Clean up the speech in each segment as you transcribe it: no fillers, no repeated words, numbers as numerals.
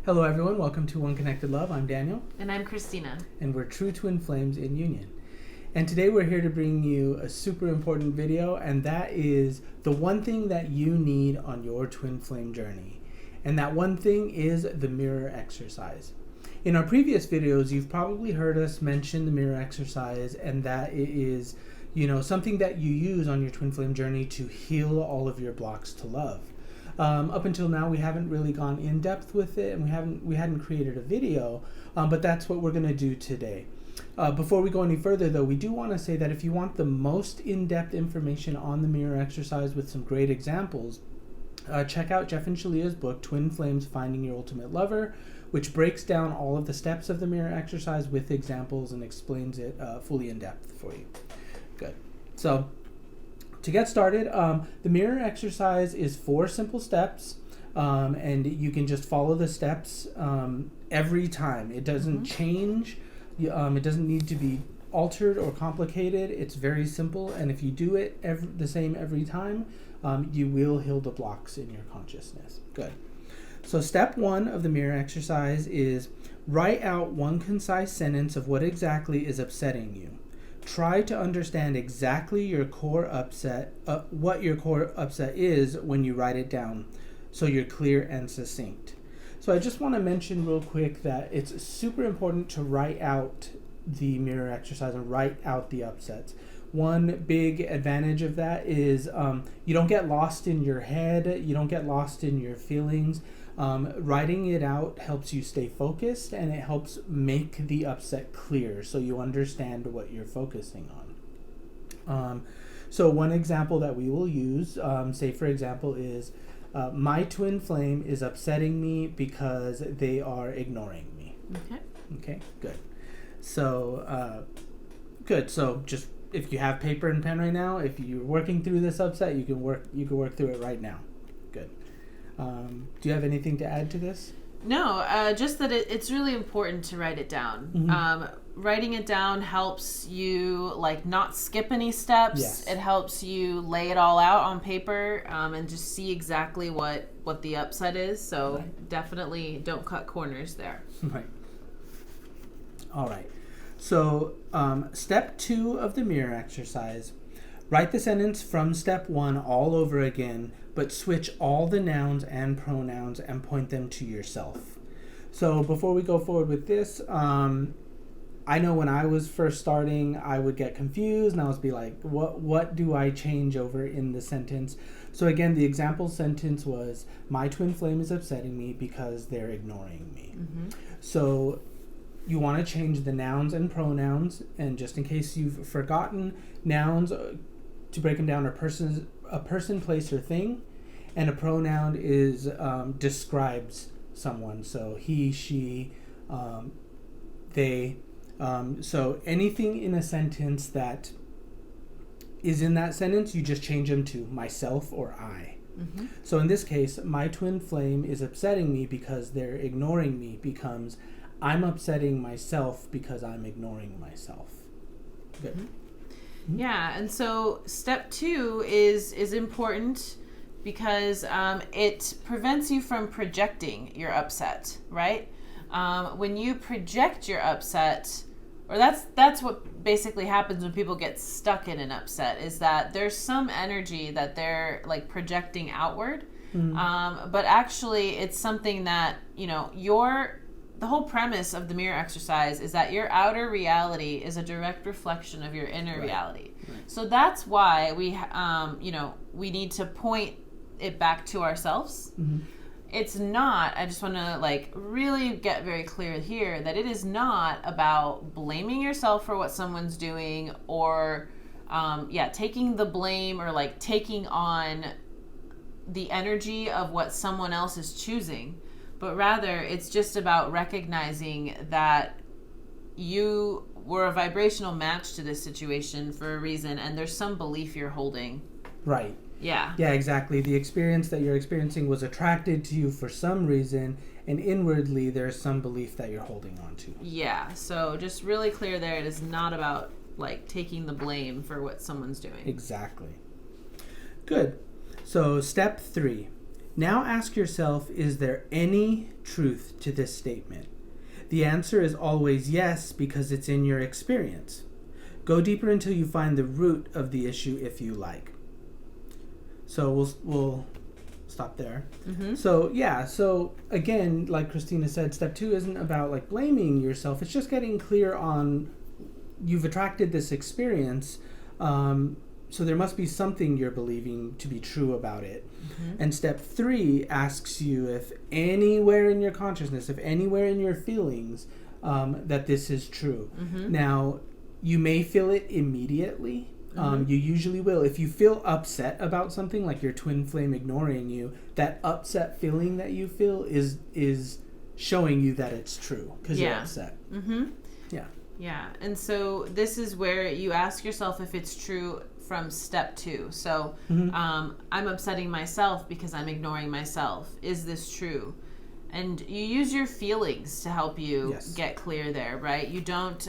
Hello everyone, welcome to One Connected Love. I'm Daniel. And I'm Christina. And we're true twin flames in union. And today we're here to bring you a super important video, and that is the one thing that you need on your twin flame journey. And that one thing is the mirror exercise. In our previous videos, you've probably heard us mention the mirror exercise, and that it is, something that you use on your twin flame journey to heal all of your blocks to love. Up until now, we haven't really gone in depth with it, and we hadn't created a video, but that's what we're going to do today. Before we go any further, though, we do want to say that if you want the most in-depth information on the mirror exercise with some great examples, check out Jeff and Shaleia's book, Twin Flames: Finding Your Ultimate Lover, which breaks down all of the steps of the mirror exercise with examples and explains it fully in depth for you. Good. So, to get started, the mirror exercise is 4 simple steps, and you can just follow the steps every time. It doesn't change. It doesn't need to be altered or complicated. It's very simple, and if you do it the same every time, you will heal the blocks in your consciousness. Good. So step 1 of the mirror exercise is write out one concise sentence of what exactly is upsetting you. Try to understand exactly your core upset, what your core upset is when you write it down, so you're clear and succinct. So I just want to mention real quick that it's super important to write out the mirror exercise and write out the upsets. One big advantage of that is you don't get lost in your head, you don't get lost in your feelings. Writing it out helps you stay focused, and it helps make the upset clear so you understand what you're focusing on. So one example that we will use, say for example, is my twin flame is upsetting me because they are ignoring me. Okay, good. So, good. So just if you have paper and pen right now, if you're working through this upset, you can work through it right now. Good. Do you have anything to add to this? No, just that it's really important to write it down. Writing it down helps you not skip any steps. Yes. It helps you lay it all out on paper and just see exactly what the upset is. So Definitely don't cut corners there. Right. All right. So step 2 of the mirror exercise. Write the sentence from step 1 all over again, but switch all the nouns and pronouns and point them to yourself. So before we go forward with this, I know when I was first starting, I would get confused and I would be like, what do I change over in the sentence? So again, the example sentence was, my twin flame is upsetting me because they're ignoring me. So you want to change the nouns and pronouns, and just in case you've forgotten, nouns, to break them down, are a person, place, or thing, and a pronoun is describes someone. So he, she, they. So anything in a sentence that is in that sentence, you just change them to myself or I. So in this case, my twin flame is upsetting me because they're ignoring me becomes I'm upsetting myself because I'm ignoring myself. Good. Yeah, and so step 2 is important because it prevents you from projecting your upset, right? When you project your upset, or that's what basically happens when people get stuck in an upset, is that there's some energy that they're projecting outward, but actually it's something that, the whole premise of the mirror exercise is that your outer reality is a direct reflection of your inner reality. So that's why we need to point it back to ourselves. It's not, I just want to really get very clear here that it is not about blaming yourself for what someone's doing or taking the blame or taking on the energy of what someone else is choosing. But rather, it's just about recognizing that you were a vibrational match to this situation for a reason, and there's some belief you're holding. Right. Yeah. Yeah, exactly. The experience that you're experiencing was attracted to you for some reason, and inwardly there's some belief that you're holding on to. Yeah. So just really clear there, it is not about taking the blame for what someone's doing. Exactly. Good. So step 3. Now ask yourself, is there any truth to this statement? The answer is always yes, because it's in your experience. Go deeper until you find the root of the issue if you like. So we'll stop there. Mm-hmm. So again, like Christina said, step 2 isn't about like blaming yourself. It's just getting clear on you've attracted this experience. So there must be something you're believing to be true about it. Mm-hmm. And step 3 asks you if anywhere in your consciousness, if anywhere in your feelings, that this is true. Mm-hmm. Now, you may feel it immediately. You usually will. If you feel upset about something, like your twin flame ignoring you, that upset feeling that you feel is showing you that it's true because you're upset. Mm-hmm. Yeah. Yeah. And so this is where you ask yourself if it's true from step 2. So I'm upsetting myself because I'm ignoring myself. Is this true? And you use your feelings to help you get clear there, right? You don't...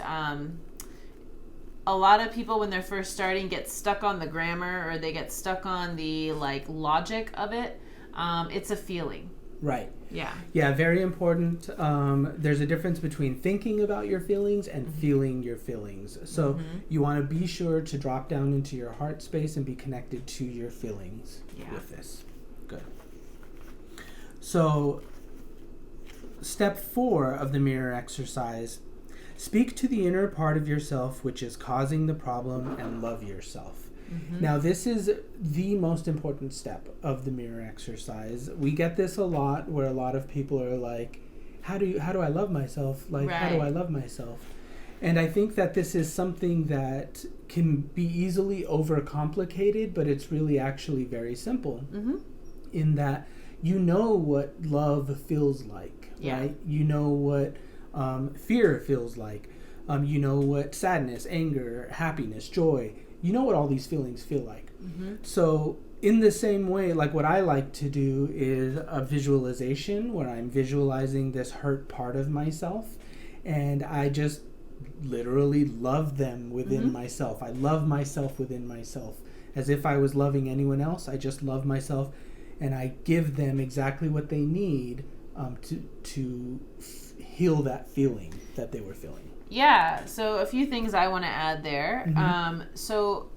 a lot of people when they're first starting get stuck on the grammar, or they get stuck on the like logic of it. It's a feeling. Right. Yeah. Yeah, very important. There's a difference between thinking about your feelings and feeling your feelings. So you want to be sure to drop down into your heart space and be connected to your feelings with this. Good. So step 4 of the mirror exercise: speak to the inner part of yourself which is causing the problem and love yourself. Now, this is the most important step of the mirror exercise. We get this a lot, where a lot of people are like, how do I love myself? Like, how do I love myself? And I think that this is something that can be easily overcomplicated, but it's really actually very simple in that you know what love feels like, right? You know what fear feels like. You know what sadness, anger, happiness, joy, you know what all these feelings feel like. So in the same way, like what I like to do is a visualization where I'm visualizing this hurt part of myself, and I just literally love them within myself. I love myself within myself. As if I was loving anyone else, I just love myself, and I give them exactly what they need to heal that feeling that they were feeling. Yeah, so a few things I want to add there. So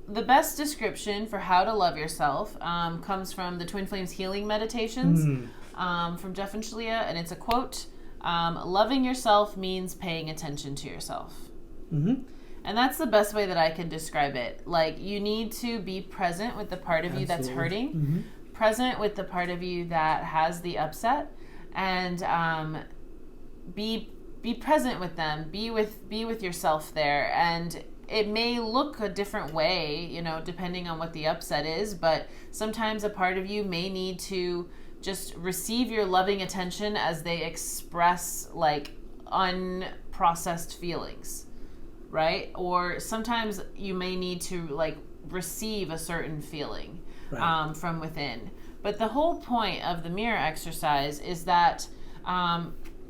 the best description for how to love yourself comes from the Twin Flames Healing Meditations from Jeff and Shaleia, and it's a quote: loving yourself means paying attention to yourself. And that's the best way that I can describe it. Like, you need to be present with the part of you that's hurting, present with the part of you that has the upset, and be present with them, be with yourself there. And it may look a different way, you know, depending on what the upset is, but sometimes a part of you may need to just receive your loving attention as they express like unprocessed feelings, right? Or sometimes you may need to like receive a certain feeling from within. But the whole point of the mirror exercise is that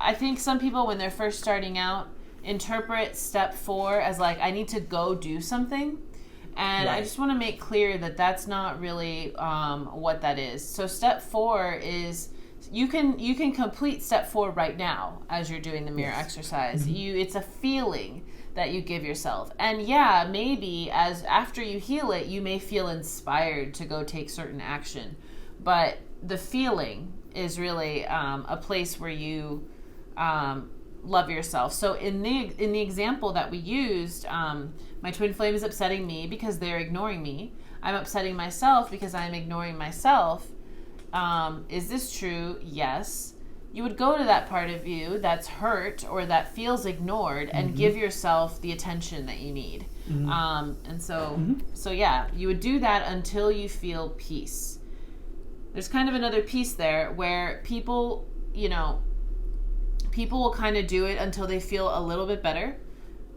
I think some people, when they're first starting out, interpret step 4 as like, I need to go do something. And I just want to make clear that that's not really what that is. So step 4 is, you can complete step 4 right now as you're doing the mirror exercise. It's a feeling that you give yourself. And maybe after you heal it, you may feel inspired to go take certain action. But the feeling is really a place where you love yourself. So in the example that we used, my twin flame is upsetting me because they're ignoring me. I'm upsetting myself because I'm ignoring myself. Is this true? Yes. You would go to that part of you that's hurt or that feels ignored and give yourself the attention that you need. And so you would do that until you feel peace. There's kind of another piece there where people will kind of do it until they feel a little bit better,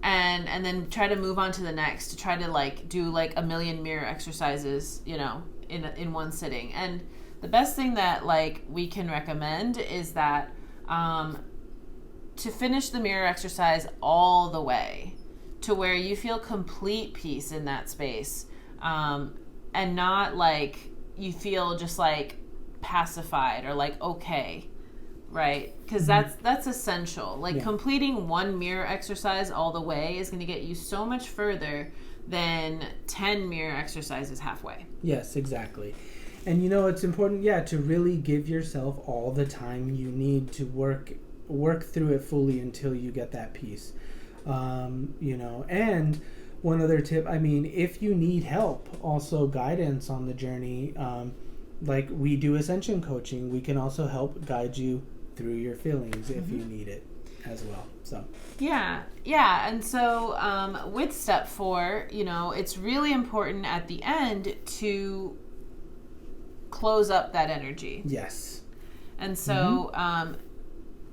and then try to move on to the next, to try to like do like a million mirror exercises, in one sitting. And the best thing that like we can recommend is that to finish the mirror exercise all the way to where you feel complete peace in that space, and not like you feel just like pacified or like okay, right? Because that's essential. Like completing one mirror exercise all the way is going to get you so much further than 10 mirror exercises halfway. Yes, exactly. And it's important, to really give yourself all the time you need to work through it fully until you get that peace. And one other tip, if you need help, also guidance on the journey, like we do ascension coaching, we can also help guide you through your feelings if you need it as well. So and so with step 4, it's really important at the end to close up that energy. Yes. And so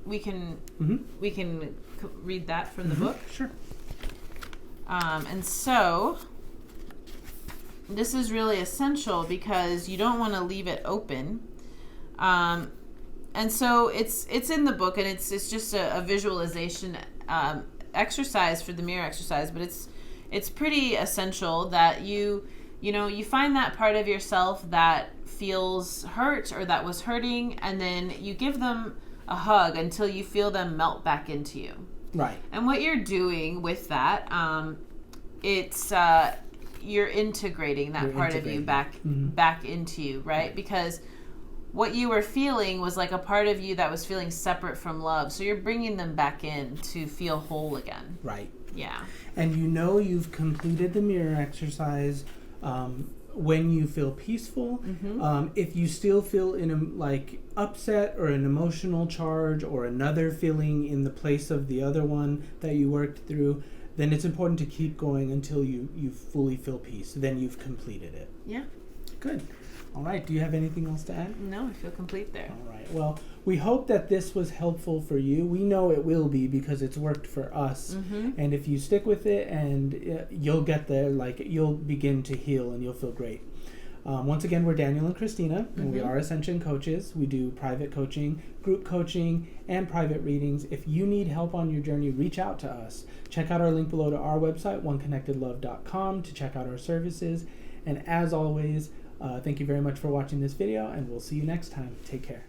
we can read that from the book. Sure. And so this is really essential because you don't want to leave it open. And so it's in the book, and it's just a visualization exercise for the mirror exercise, but it's pretty essential that you find that part of yourself that feels hurt or that was hurting, and then you give them a hug until you feel them melt back into you. Right. And what you're doing with that, it's you're integrating that part of you back into you, right? Because what you were feeling was like a part of you that was feeling separate from love. So you're bringing them back in to feel whole again. Right. Yeah. And you've completed the mirror exercise when you feel peaceful. If you still feel upset or an emotional charge or another feeling in the place of the other one that you worked through, then it's important to keep going until you fully feel peace. Then you've completed it. Yeah. Good. All right. Do you have anything else to add? No, I feel complete there. All right. Well, we hope that this was helpful for you. We know it will be because it's worked for us. And if you stick with it, and you'll get there, you'll begin to heal and you'll feel great. Once again, we're Daniel and Christina, and we are Ascension coaches. We do private coaching, group coaching, and private readings. If you need help on your journey, reach out to us. Check out our link below to our website, oneconnectedlove.com, to check out our services. And as always, thank you very much for watching this video, and we'll see you next time. Take care.